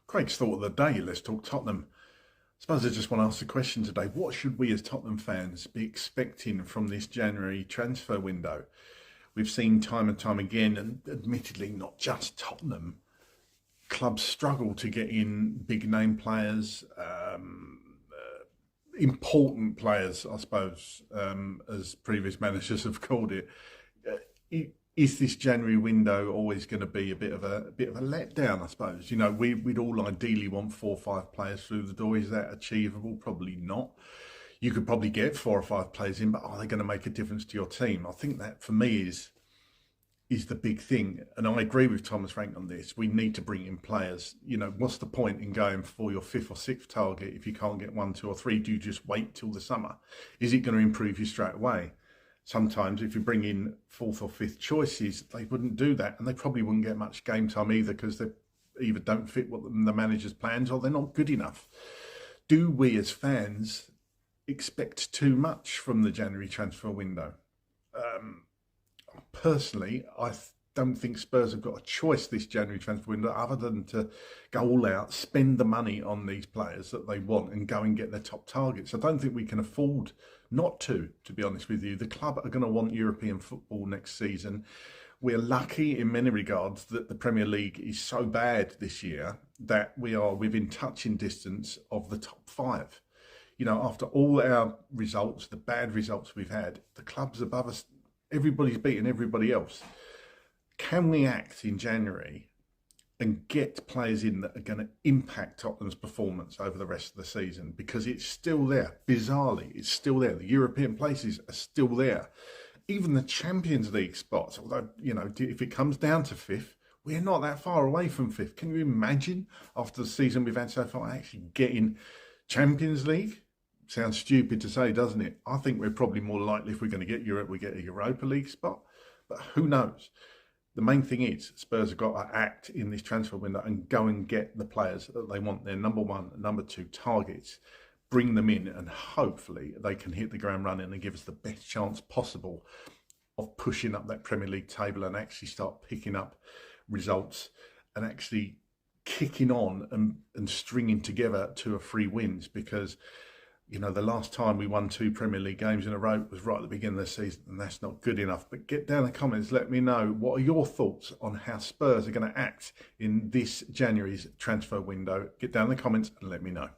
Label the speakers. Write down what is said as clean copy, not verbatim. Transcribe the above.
Speaker 1: Craig's thought of the day. Let's talk Tottenham. I suppose I just want to ask the question today. What should we as Tottenham fans be expecting from this January transfer window? We've seen time and time again, and admittedly not just Tottenham, clubs struggle to get in big name players, important players, I suppose, as previous managers have called it. Is this January window always going to be a bit of a letdown? I suppose we'd all ideally want 4 or 5 players through the door. Is that achievable? Probably not. You could probably get 4 or 5 players in, but are they going to make a difference to your team? I think that for me is the big thing. And I agree with Thomas Frank on this. We need to bring in players. What's the point in going for your 5th or 6th target if you can't get 1, 2 or 3? Do you just wait till the summer? Is it going to improve you straight away? Sometimes if you bring in 4th or 5th choices, they wouldn't do that. And they probably wouldn't get much game time either because they either don't fit what the manager's plans or they're not good enough. Do we as fans expect too much from the January transfer window? Personally, I don't think Spurs have got a choice this January transfer window other than to go all out, spend the money on these players that they want and go and get their top targets. I don't think we can afford not to be honest with you. The club are going to want European football next season. We're lucky in many regards that the Premier League is so bad this year that we are within touching distance of the top 5. After all our results, the bad results we've had, the clubs above us, everybody's beating everybody else. Can we act in January and get players in that are going to impact Tottenham's performance over the rest of the season? Because it's still there. Bizarrely, it's still there. The European places are still there. Even the Champions League spots, although, if it comes down to 5th, we're not that far away from 5th. Can you imagine, after the season we've had so far, actually getting Champions League? Sounds stupid to say, doesn't it? I think we're probably more likely, if we're going to get Europe, we get a Europa League spot. But who knows? The main thing is Spurs have got to act in this transfer window and go and get the players that they want, their number 1, number 2 targets, bring them in, and hopefully they can hit the ground running and give us the best chance possible of pushing up that Premier League table and actually start picking up results and actually kicking on and stringing together 2 or 3 wins. Because the last time we won 2 Premier League games in a row was right at the beginning of the season, and that's not good enough. But get down in the comments, let me know, what are your thoughts on how Spurs are going to act in this January's transfer window? Get down in the comments and let me know.